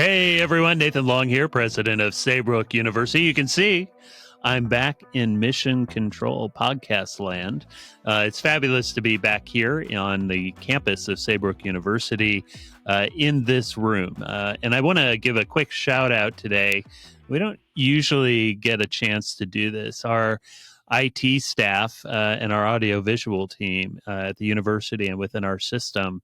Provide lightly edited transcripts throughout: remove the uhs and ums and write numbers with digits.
Hey everyone, Nathan Long here, president of Saybrook University. You can see I'm back in Mission Control podcast land. It's fabulous to be back here on the campus of Saybrook University in this room. And I want to give a quick shout out today. We don't usually get a chance to do this. Our IT staff and our audiovisual team at the university and within our system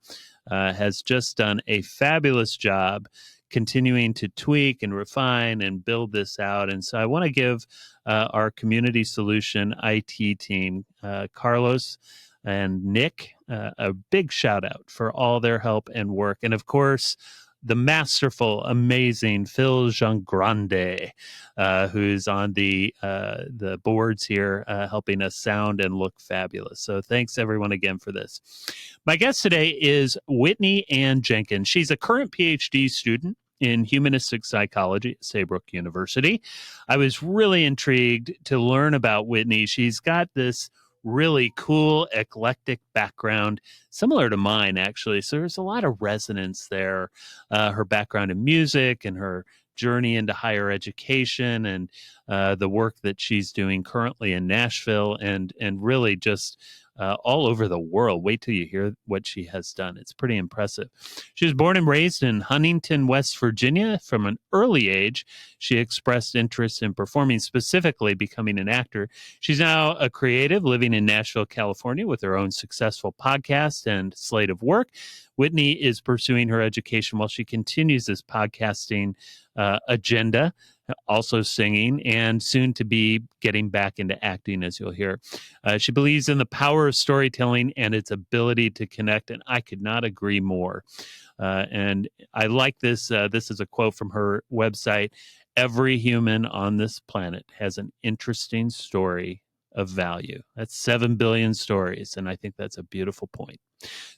has just done a fabulous job continuing to tweak and refine and build this out. And so I want to give our community solution IT team, Carlos and Nick, a big shout out for all their help and work. And of course, the masterful, amazing Phil Jeangrande, who's on the boards here, helping us sound and look fabulous. So thanks everyone again for this. My guest today is Whitney Ann Jenkins. She's a current Ph.D. student in Humanistic Psychology at Saybrook University. I was really intrigued to learn about Whitney. She's got this really cool, eclectic background, similar to mine, actually. So there's a lot of resonance there. Her background in music and her journey into higher education and the work that she's doing currently in Nashville and really just all over the world. Wait till you hear what she has done. It's pretty impressive. She was born and raised in Huntington, West Virginia. From an early age, she expressed interest in performing, specifically becoming an actor. She's now a creative living in Nashville, California, with her own successful podcast and slate of work. Whitney is pursuing her education while she continues this podcasting agenda, also singing, and soon to be getting back into acting, as you'll hear. She believes in the power of storytelling and its ability to connect, and I could not agree more. And I like this. This is a quote from her website. Every human on this planet has an interesting story of value. That's 7 billion stories, and I think that's a beautiful point.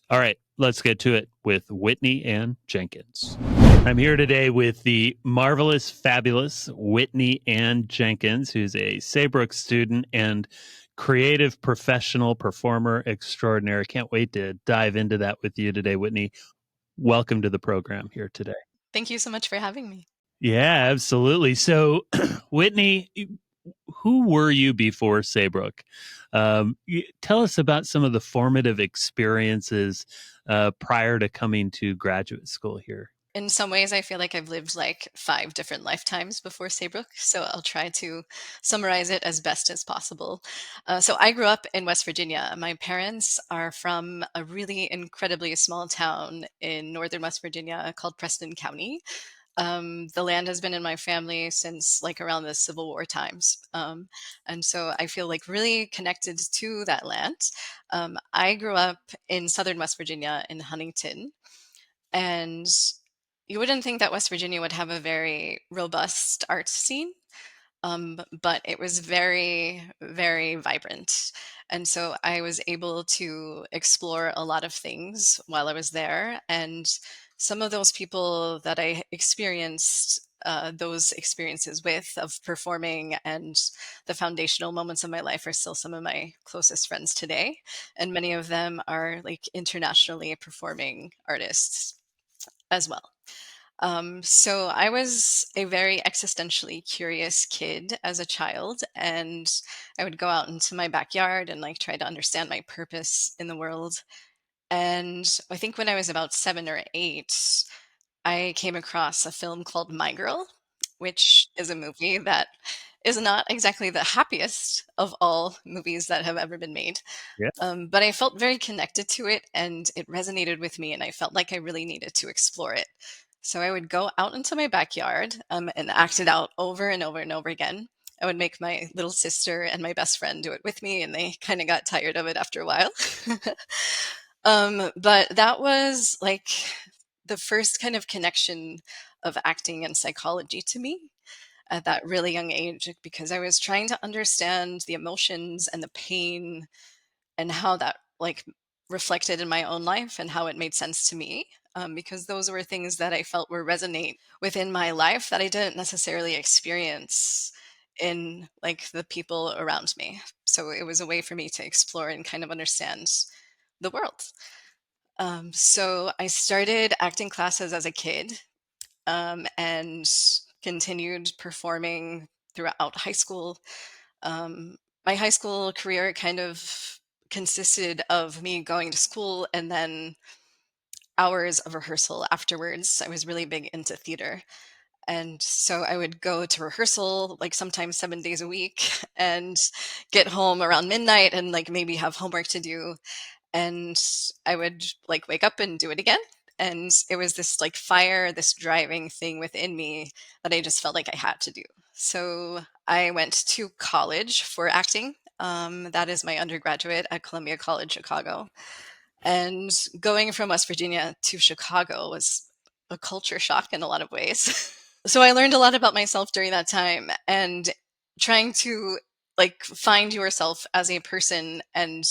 All right, let's get to it with Whitney Ann Jenkins. I'm here today with the marvelous, fabulous Whitney Ann Jenkins, who's a Saybrook student and creative professional performer extraordinaire. Can't wait to dive into that with you today, Whitney. Welcome to the program here today. Thank you so much for having me. Yeah, absolutely. So, Whitney, who were you before Saybrook? Tell us about some of the formative experiences prior to coming to graduate school here. In some ways, I feel like I've lived like 5 different lifetimes before Saybrook, so I'll try to summarize it as best as possible. So I grew up in West Virginia. My parents are from a really incredibly small town in northern West Virginia called Preston County. The land has been in my family since like around the Civil War times. And so I feel like really connected to that land. I grew up in southern West Virginia in Huntington, and you wouldn't think that West Virginia would have a very robust arts scene, but it was very, very vibrant. And so I was able to explore a lot of things while I was there. And some of those people that I experienced those experiences with of performing and the foundational moments of my life are still some of my closest friends today. And many of them are like internationally performing artists as well. So I was a very existentially curious kid as a child, and I would go out into my backyard and like try to understand my purpose in the world. And I think when I was about 7 or 8, I came across a film called My Girl, which is a movie that is not exactly the happiest of all movies that have ever been made. Yeah. But I felt very connected to it and it resonated with me, and I felt like I really needed to explore it. So I would go out into my backyard and act it out over and over and over again. I would make my little sister and my best friend do it with me, and they kind of got tired of it after a while. But that was like the first kind of connection of acting and psychology to me at that really young age, because I was trying to understand the emotions and the pain and how that like reflected in my own life and how it made sense to me. Because those were things that I felt were resonate within my life that I didn't necessarily experience in like the people around me. So it was a way for me to explore and kind of understand the world. So I started acting classes as a kid, and continued performing throughout high school. Um, my high school career kind of consisted of me going to school and then hours of rehearsal afterwards. I was really big into theater. And so I would go to rehearsal like sometimes 7 days a week and get home around midnight and like maybe have homework to do. And I would like wake up and do it again. And it was this like fire, this driving thing within me that I just felt like I had to do. So I went to college for acting. That is my undergraduate at Columbia College, Chicago. And going from West Virginia to Chicago was a culture shock in a lot of ways. So I learned a lot about myself during that time and trying to like find yourself as a person and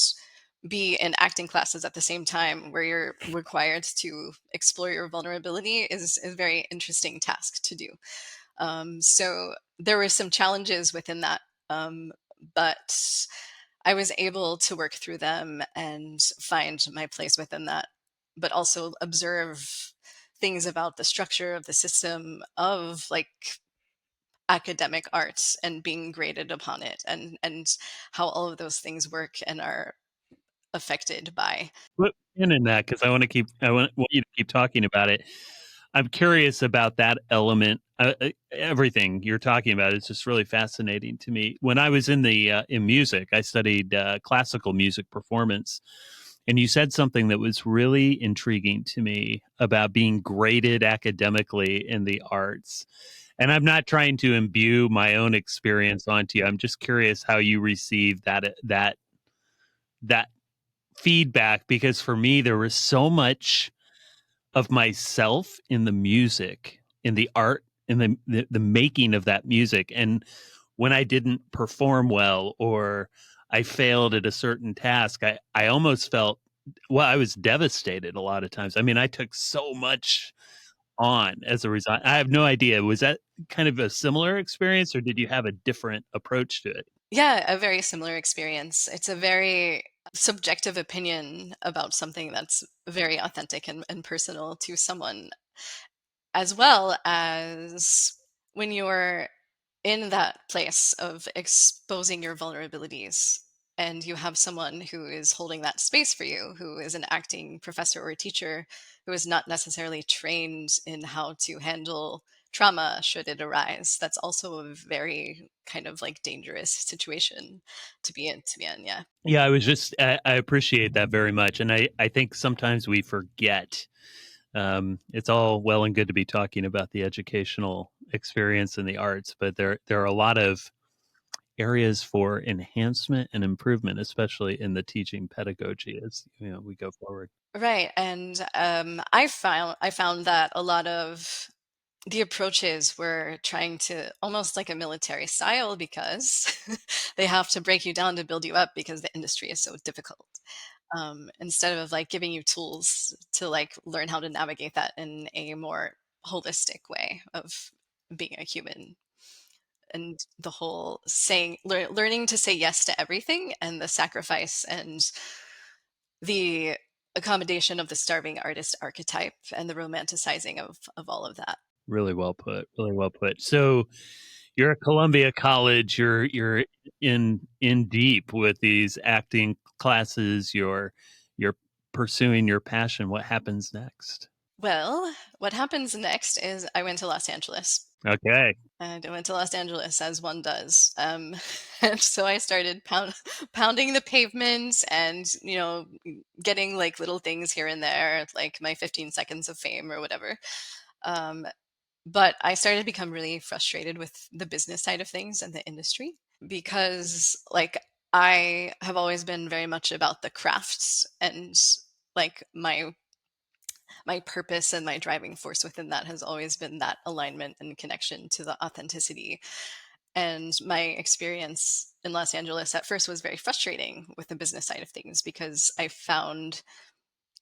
be in acting classes at the same time where you're required to explore your vulnerability is a very interesting task to do. So there were some challenges within that, but I was able to work through them and find my place within that, but also observe things about the structure of the system of like academic arts and being graded upon it and how all of those things work and are affected by. Put a pin in that because I want you to keep talking about it. I'm curious about that element. Everything you're talking about is just really fascinating to me. When I was in music, I studied classical music performance, and you said something that was really intriguing to me about being graded academically in the arts. And I'm not trying to imbue my own experience onto you. I'm just curious how you received that feedback, because for me there was so much of myself in the music, in the art, in the making of that music. And when I didn't perform well or I failed at a certain task, I almost felt, well, I was devastated a lot of times. I mean, I took so much on as a result. I have no idea. Was that kind of a similar experience, or did you have a different approach to it? Yeah, a very similar experience. It's a very subjective opinion about something that's very authentic and personal to someone, as well as when you're in that place of exposing your vulnerabilities and you have someone who is holding that space for you, who is an acting professor or a teacher who is not necessarily trained in how to handle trauma should it arise. That's also a very kind of like dangerous situation to be in. Yeah. Yeah, I appreciate that very much. And I think sometimes we forget. It's all well and good to be talking about the educational experience in the arts, but there are a lot of areas for enhancement and improvement, especially in the teaching pedagogy as we go forward. Right. And I found that a lot of the approaches were trying to almost like a military style because they have to break you down to build you up because the industry is so difficult. Instead of like giving you tools to like learn how to navigate that in a more holistic way of being a human, and the whole learning to say yes to everything and the sacrifice and the accommodation of the starving artist archetype and the romanticizing of all of that. Really well put. Really well put. So you're at Columbia College. You're in deep with these acting classes. You're pursuing your passion. What happens next? Well, what happens next is I went to Los Angeles. Okay. And I went to Los Angeles as one does. And so I started pounding the pavement and, getting like little things here and there, like my 15 seconds of fame or whatever. Um, but I started to become really frustrated with the business side of things and the industry because, like, I have always been very much about the crafts and like my purpose and my driving force within that has always been that alignment and connection to the authenticity. And my experience in Los Angeles at first was very frustrating with the business side of things because I found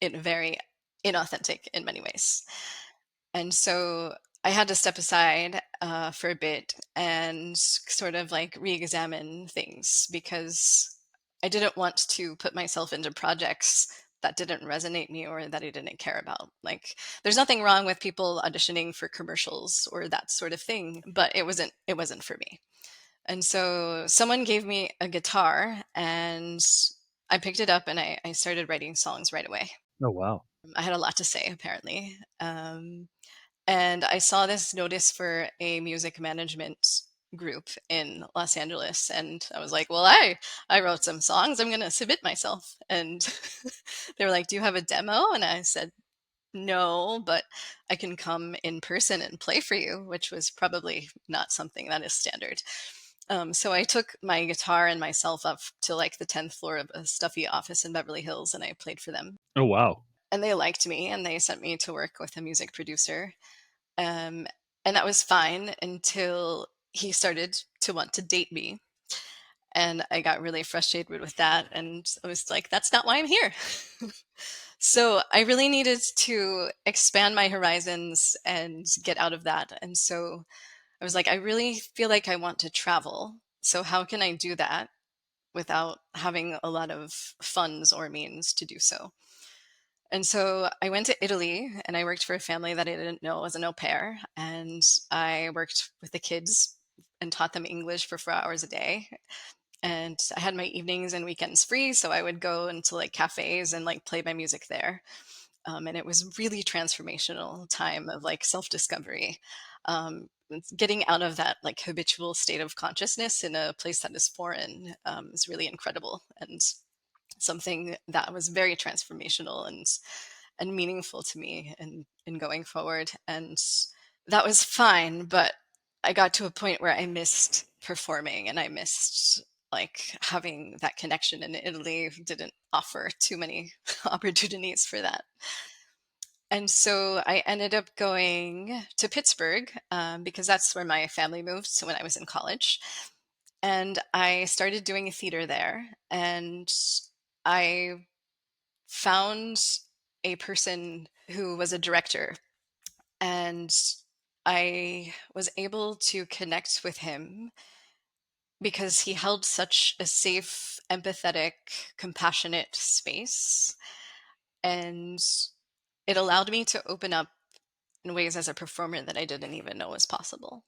it very inauthentic in many ways. And so I had to step aside for a bit and sort of like re examine things because I didn't want to put myself into projects that didn't resonate me or that I didn't care about. Like, there's nothing wrong with people auditioning for commercials or that sort of thing, but it wasn't for me. And so someone gave me a guitar and I picked it up and I started writing songs right away. Oh, wow. I had a lot to say, apparently. And I saw this notice for a music management group in Los Angeles, and I was like, "Well, I wrote some songs. I'm going to submit myself." And they were like, "Do you have a demo?" And I said, "No, but I can come in person and play for you," which was probably not something that is standard. So I took my guitar and myself up to like the 10th floor of a stuffy office in Beverly Hills, and I played for them. Oh, wow. And they liked me, and they sent me to work with a music producer. Um, and that was fine until he started to want to date me. And I got really frustrated with that. And I was like, that's not why I'm here. So I really needed to expand my horizons and get out of that. And so I was like, I really feel like I want to travel. So how can I do that without having a lot of funds or means to do so? And so I went to Italy and I worked for a family that I didn't know was an au pair. And I worked with the kids and taught them English for 4 hours a day. And I had my evenings and weekends free. So I would go into like cafes and like play my music there. And it was really transformational time of like self-discovery. It's getting out of that like habitual state of consciousness in a place that is foreign is really incredible. And something that was very transformational and meaningful to me in going forward. And that was fine, but I got to a point where I missed performing and I missed like having that connection, and Italy didn't offer too many opportunities for that. And so I ended up going to Pittsburgh because that's where my family moved. So when I was in college, and I started doing theater there, and I found a person who was a director, and I was able to connect with him because he held such a safe, empathetic, compassionate space. And it allowed me to open up in ways as a performer that I didn't even know was possible.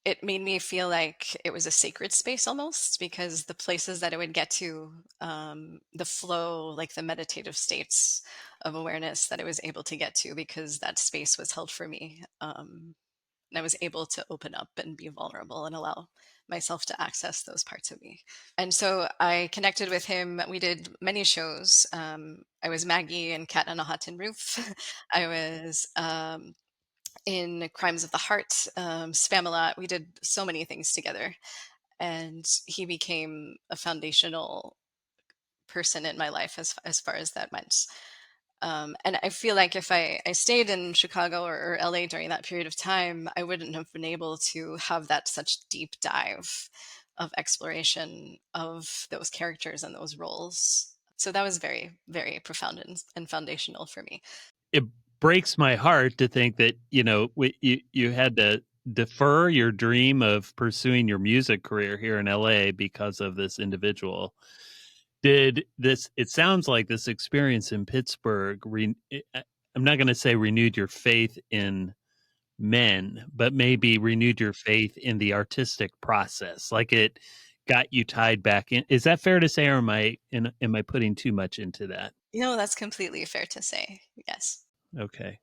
It made me feel like it was a sacred space almost, because the places that I would get to, the flow, like the meditative states of awareness that I was able to get to because that space was held for me. And I was able to open up and be vulnerable and allow myself to access those parts of me. And so I connected with him. We did many shows. I was Maggie in Cat on a Hot Tin Roof. I was in Crimes of the Heart, Spamalot. We did so many things together. And he became a foundational person in my life as far as that went. And I feel like if I stayed in Chicago or LA during that period of time, I wouldn't have been able to have that such deep dive of exploration of those characters and those roles. So that was very, very profound and foundational for me. It breaks my heart to think that, you had to defer your dream of pursuing your music career here in LA because of this individual. It sounds like this experience in Pittsburgh, I'm not going to say renewed your faith in men, but maybe renewed your faith in the artistic process. Like it got you tied back in. Is that fair to say, or am I putting too much into that? That's completely fair to say. Yes. Okay.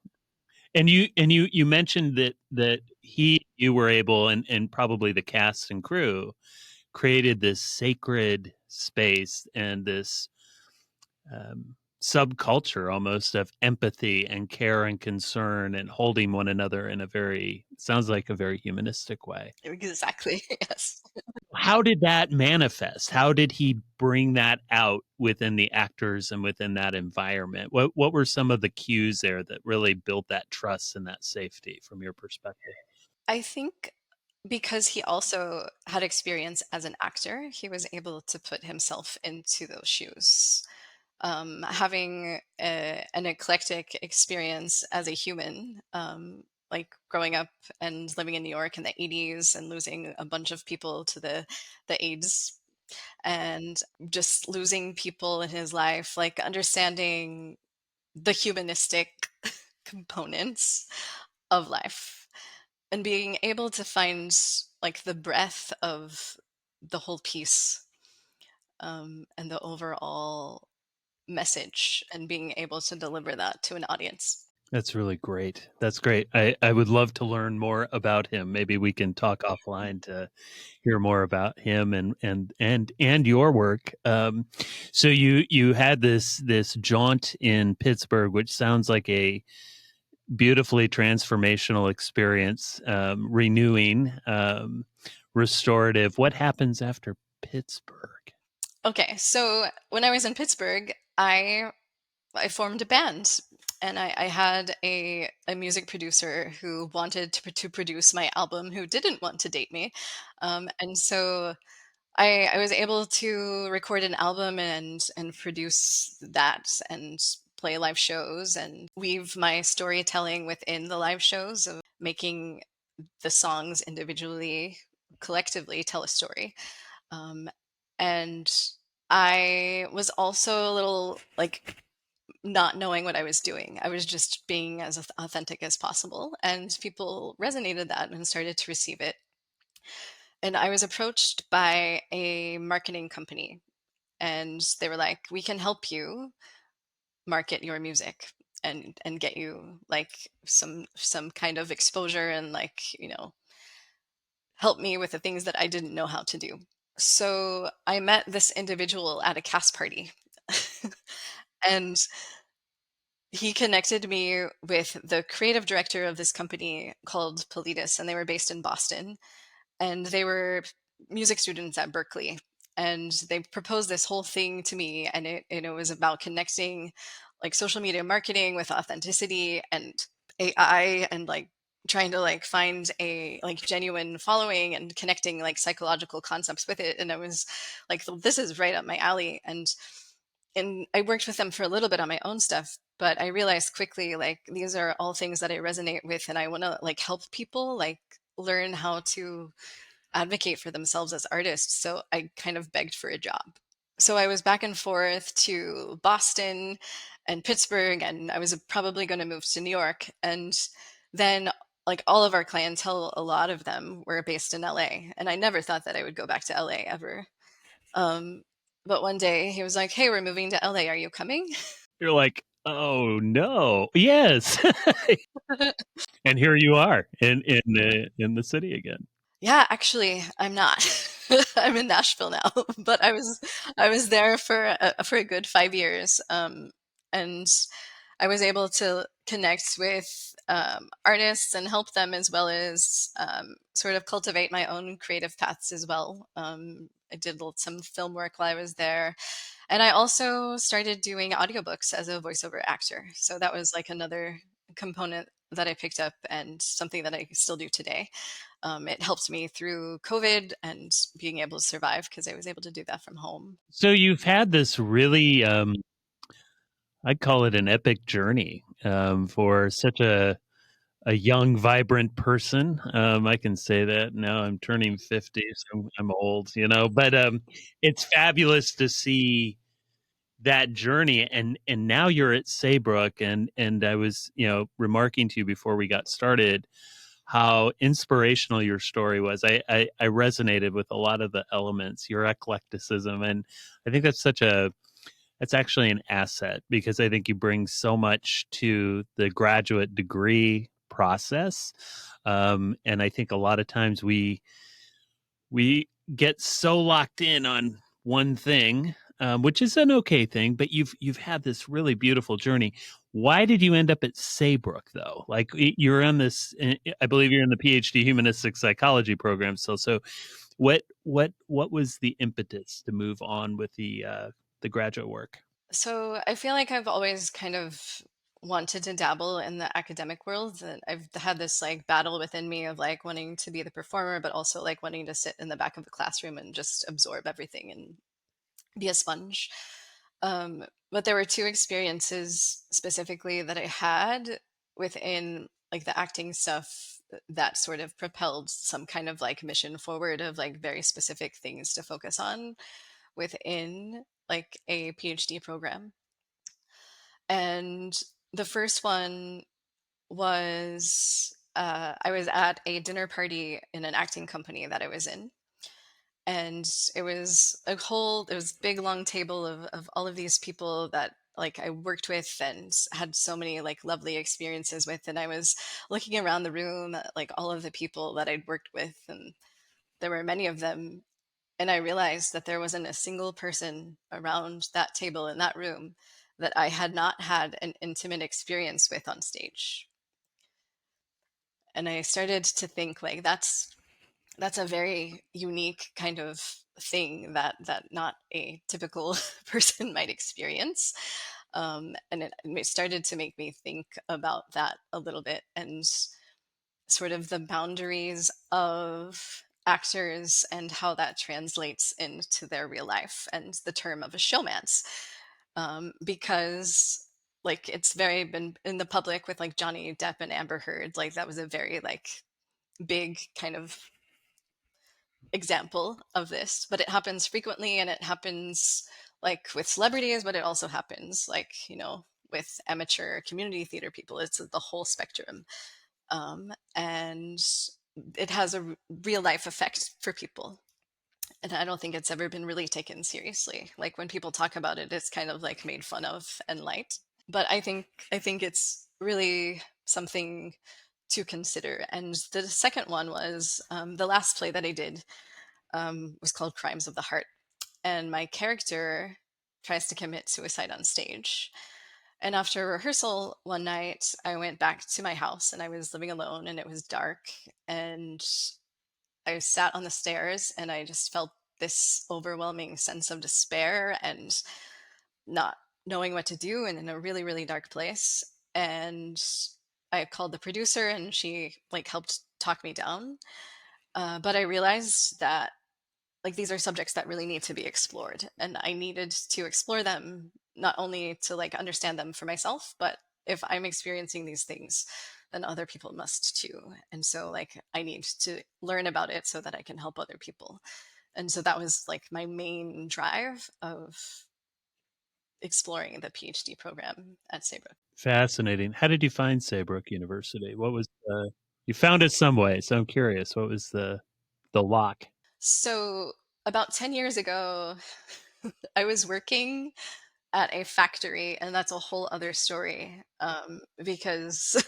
And you mentioned that you were able, and probably the cast and crew created this sacred space and this subculture almost of empathy and care and concern and holding one another in a very, sounds like a very humanistic way. Exactly. Yes. How did that manifest? How did he bring that out within the actors and within that environment? What were some of the cues there that really built that trust and that safety from your perspective? I think because he also had experience as an actor, he was able to put himself into those shoes. Having an eclectic experience as a human, like growing up and living in New York in the 80s and losing a bunch of people to the AIDS and just losing people in his life, like understanding the humanistic components of life and being able to find like the breadth of the whole piece, and the overall message and being able to deliver that to an audience. That's really great. That's great. I would love to learn more about him. Maybe we can talk offline to hear more about him and your work. So you had this jaunt in Pittsburgh, which sounds like a beautifully transformational experience, renewing, restorative. What happens after Pittsburgh? Okay, so when I was in Pittsburgh, I formed a band, and I had a music producer who wanted to produce my album, who didn't want to date me, and so I was able to record an album and produce that and play live shows and weave my storytelling within the live shows of making the songs individually, collectively tell a story. Um, and I was also a little like not knowing what I was doing. I was just being as authentic as possible, and people resonated that and started to receive it. And I was approached by a marketing company, and they were like, "We can help you market your music and get you like some kind of exposure and like, help me with the things that I didn't know how to do." So I met this individual at a cast party. And he connected me with the creative director of this company called Politis, and they were based in Boston. And they were music students at Berkeley. And they proposed this whole thing to me, and it was about connecting like social media marketing with authenticity and AI, and like trying to like find a like genuine following and connecting like psychological concepts with it. And I was like, this is right up my alley. And I worked with them for a little bit on my own stuff, but I realized quickly like these are all things that I resonate with, and I want to like help people like learn how to advocate for themselves as artists. So I kind of begged for a job. So I was back and forth to Boston and Pittsburgh, and I was probably going to move to New York. And then, like all of our clientele, a lot of them were based in LA. And I never thought that I would go back to LA ever. Um, but one day he was like, "Hey, we're moving to LA. Are you coming?" You're like, oh no, yes, and here you are in the city again. Yeah, actually, I'm not. I'm in Nashville now, but I was there for a good 5 years, and I was able to connect with artists and help them, as well as sort of cultivate my own creative paths as well. I did some film work while I was there, and I also started doing audiobooks as a voiceover actor. So that was like another component that I picked up and something that I still do today. It helped me through COVID and being able to survive because I was able to do that from home. So you've had this really, I'd call it an epic journey, for such a young, vibrant person. I can say that now. I'm turning 50, so I'm old, But it's fabulous to see that journey, and now you're at Saybrook, and I was, remarking to you before we got started how inspirational your story was. I resonated with a lot of the elements, your eclecticism, and I think that's actually an asset because I think you bring so much to the graduate degree process. And I think a lot of times we get so locked in on one thing, which is an okay thing, but you've had this really beautiful journey. Why did you end up at Saybrook though? Like you're on this, I believe you're in the Ph.D. Humanistic Psychology program still. So what was the impetus to move on with the graduate work? So I feel like I've always kind of wanted to dabble in the academic world. And I've had this like battle within me of like wanting to be the performer, but also like wanting to sit in the back of the classroom and just absorb everything and be a sponge. But there were two experiences specifically that I had within like the acting stuff that sort of propelled some kind of like mission forward of like very specific things to focus on within like a PhD program. And the first one was I was at a dinner party in an acting company that I was in. And it was it was big long table of all of these people that like I worked with and had so many like lovely experiences with. And I was looking around the room at like all of the people that I'd worked with, and there were many of them. And I realized that there wasn't a single person around that table in that room that I had not had an intimate experience with on stage. And I started to think like that's a very unique kind of thing that not a typical person might experience. And it started to make me think about that a little bit, and sort of the boundaries of actors and how that translates into their real life, and the term of a showmance. Because like it's very been in the public with like Johnny Depp and Amber Heard, like that was a very like big kind of example of this, but it happens frequently, and it happens like with celebrities, but it also happens like, you know, with amateur community theater people. It's the whole spectrum. And it has a real life effect for people. And I don't think it's ever been really taken seriously. Like when people talk about it, it's kind of like made fun of and light. But I think it's really something to consider. And the second one was the last play that I did was called Crimes of the Heart. And my character tries to commit suicide on stage. And after rehearsal one night, I went back to my house and I was living alone and it was dark. And I sat on the stairs and I just felt this overwhelming sense of despair and not knowing what to do and in a really, really dark place. And I called the producer and she like helped talk me down. But I realized that like these are subjects that really need to be explored, and I needed to explore them not only to like understand them for myself, but if I'm experiencing these things, then other people must too. And so like I need to learn about it so that I can help other people. And so that was like my main drive of exploring the PhD program at Saybrook. Fascinating. How did you find Saybrook University? What was the you found it some way, so I'm curious. What was the lock? So about 10 years ago, I was working at a factory, and that's a whole other story. Because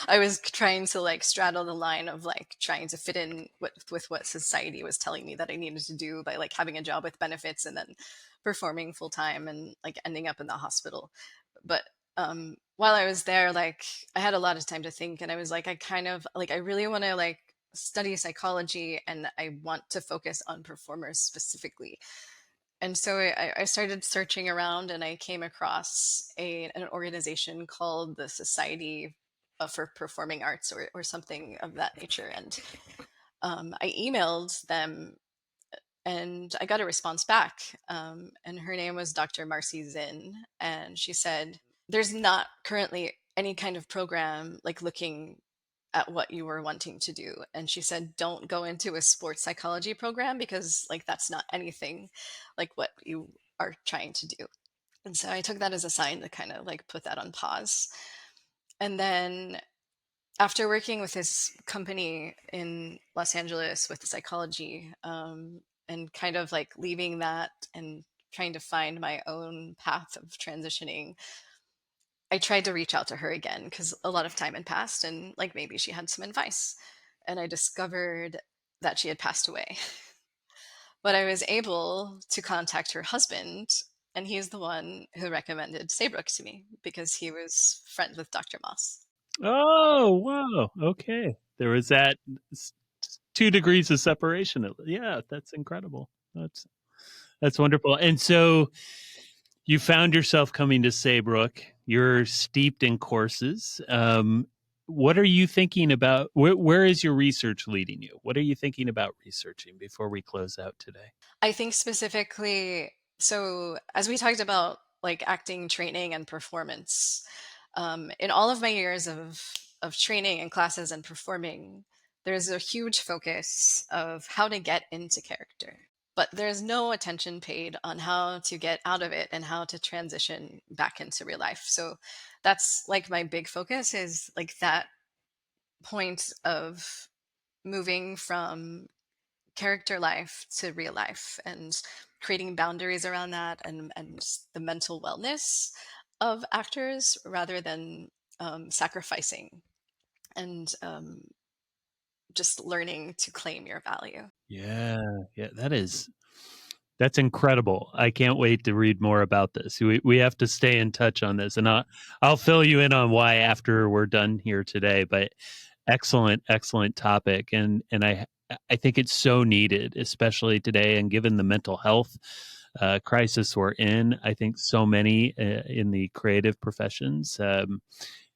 I was trying to like straddle the line of like trying to fit in with what society was telling me that I needed to do by like having a job with benefits and then performing full time and like ending up in the hospital. But while I was there, like I had a lot of time to think, and I was like, I kind of like I really want to like study psychology, and I want to focus on performers specifically. And so I started searching around, and I came across an organization called the Society for Performing Arts, or something of that nature. And I emailed them and I got a response back. And her name was Dr. Marcy Zinn. And she said, there's not currently any kind of program like looking at what you were wanting to do. And she said, don't go into a sports psychology program because like that's not anything like what you are trying to do. And so I took that as a sign to kind of like put that on pause. And then after working with this company in Los Angeles with the psychology, and kind of like leaving that and trying to find my own path of transitioning, I tried to reach out to her again because a lot of time had passed and like maybe she had some advice. And I discovered that she had passed away. But I was able to contact her husband, and he's the one who recommended Saybrook to me because he was friends with Dr. Moss. Oh, wow. Okay. There was that 2 degrees of separation. Yeah, that's incredible. That's wonderful. And so you found yourself coming to Saybrook. You're steeped in courses. What are you thinking about? Where is your research leading you? What are you thinking about researching before we close out today? I think specifically, so as we talked about like acting training and performance, in all of my years training and classes and performing, there's a huge focus of how to get into character, but there's no attention paid on how to get out of it and how to transition back into real life. So that's like my big focus, is like that point of moving from character life to real life and creating boundaries around that, and the mental wellness of actors rather than sacrificing, and just learning to claim your value. Yeah, that's incredible. I can't wait to read more about this. We have to stay in touch on this, and I'll fill you in on why after we're done here today. But excellent topic, and I think it's so needed, especially today, and given the mental health crisis we're in. I think so many in the creative professions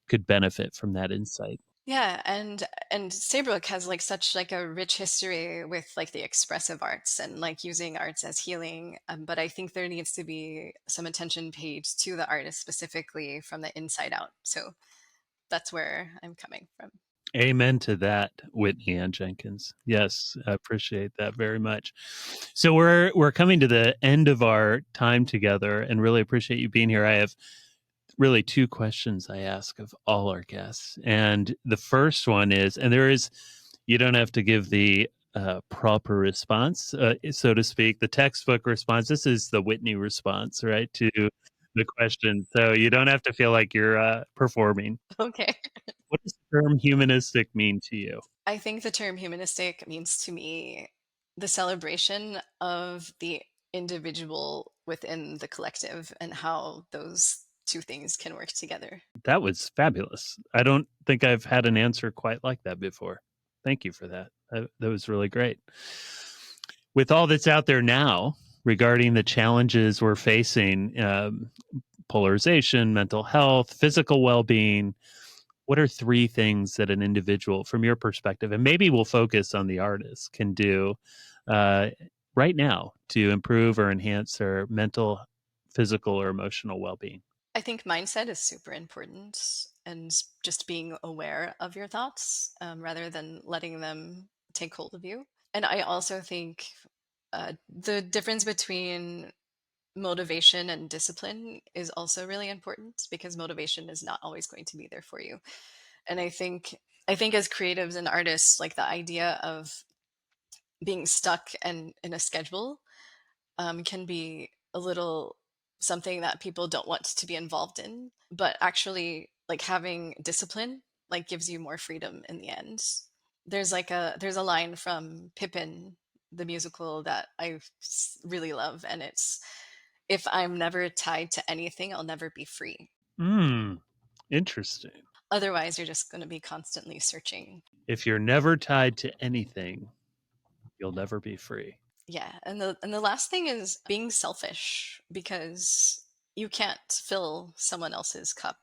could benefit from that insight. Yeah, and Saybrook has like such like a rich history with like the expressive arts and like using arts as healing. But I think there needs to be some attention paid to the artist specifically from the inside out. So that's where I'm coming from. Amen to that, Whitney Ann Jenkins. Yes, I appreciate that very much. So we're coming to the end of our time together, and really appreciate you being here. I have really two questions I ask of all our guests, and the first one is, and you don't have to give the proper response, so to speak, the textbook response. This is the Whitney response, right, to the question. So you don't have to feel like you're performing. Okay. What does the term humanistic mean to you? I think the term humanistic means to me the celebration of the individual within the collective and how those two things can work together. That was fabulous. I don't think I've had an answer quite like that before. Thank you for that. That was really great. With all that's out there now regarding the challenges we're facing, polarization, mental health, physical well-being, what are three things that an individual, from your perspective, and maybe we'll focus on the artist, can do uh, right now to improve or enhance their mental, physical, or emotional well-being? I think mindset is super important, and just being aware of your thoughts rather than letting them take hold of you. And I also think the difference between motivation and discipline is also really important, because motivation is not always going to be there for you. And I think as creatives and artists, like the idea of being stuck and in a schedule can be a little something that people don't want to be involved in, but actually like having discipline like gives you more freedom in the end. There's a line from Pippin the musical that really love, and it's, if I'm never tied to anything, I'll never be free. Hmm. Interesting. Otherwise, you're just going to be constantly searching. If you're never tied to anything, you'll never be free. Yeah, and the last thing is being selfish, because you can't fill someone else's cup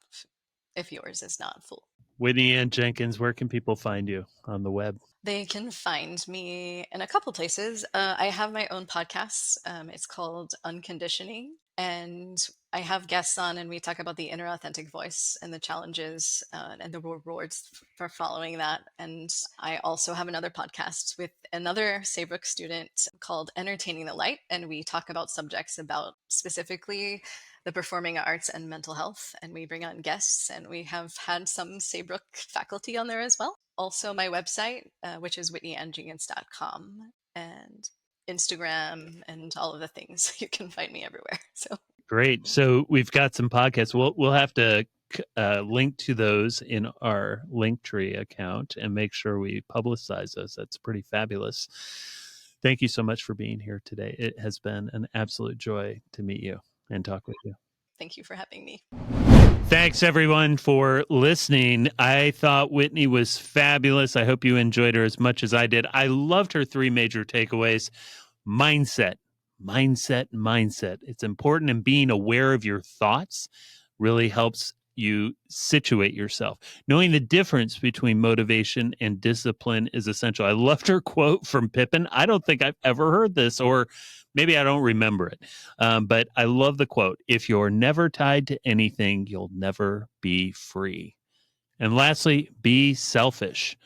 if yours is not full. Whitney Ann Jenkins, where can people find you on the web? They can find me in a couple places. I have my own podcast. It's called Unconditioning. And I have guests on, and we talk about the inner authentic voice and the challenges and the rewards for following that. And I also have another podcast with another Saybrook student called Entertaining the Light. And we talk about subjects about specifically the performing arts and mental health. And we bring on guests, and we have had some Saybrook faculty on there as well. Also, my website, which is whitneyandjenkins.com, and Instagram, and all of the things. You can find me everywhere. So Great. So we've got some podcasts. We'll have to link to those in our Linktree account and make sure we publicize those. That's pretty fabulous. Thank you so much for being here today. It has been an absolute joy to meet you and talk with you. thank you for having me. Thanks, everyone, for listening. I thought Whitney was fabulous. I hope you enjoyed her as much as I did. I loved her three major takeaways. Mindset, mindset. It's important, and being aware of your thoughts really helps you situate yourself. Knowing the difference between motivation and discipline is essential. I loved her quote from Pippin. I don't think I've ever heard this, or maybe I don't remember it. But I love the quote. If you're never tied to anything, you'll never be free. And lastly, be selfish.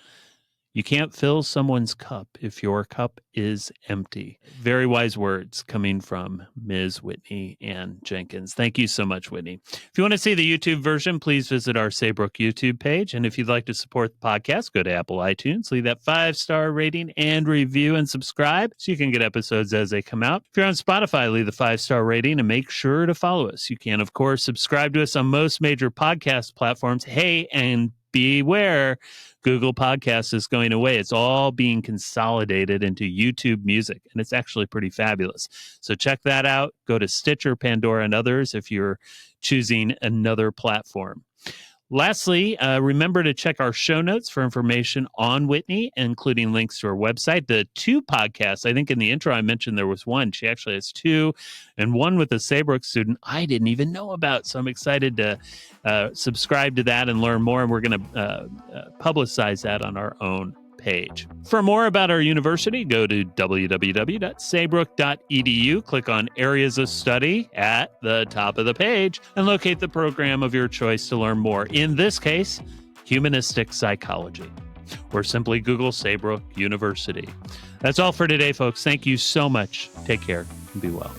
You can't fill someone's cup if your cup is empty. Very wise words coming from Ms. Whitney Ann Jenkins. Thank you so much, Whitney. If you want to see the YouTube version, please visit our Saybrook YouTube page. And if you'd like to support the podcast, go to Apple iTunes, leave that 5-star rating and review, and subscribe so you can get episodes as they come out. If you're on Spotify, leave the 5-star rating and make sure to follow us. You can, of course, subscribe to us on most major podcast platforms. Hey, and beware, Google Podcasts is going away. It's all being consolidated into YouTube Music, and it's actually pretty fabulous. So check that out. Go to Stitcher, Pandora, and others if you're choosing another platform. Lastly, remember to check our show notes for information on Whitney, including links to her website. The 2 podcasts, I think in the intro I mentioned there was one. She actually has 2, and one with a Saybrook student I didn't even know about. So I'm excited to subscribe to that and learn more, and we're going to publicize that on our own page. For more about our university, go to www.saybrook.edu, click on Areas of Study at the top of the page, and locate the program of your choice to learn more. In this case, Humanistic Psychology, or simply Google Saybrook University. That's all for today, folks. Thank you so much. Take care and be well.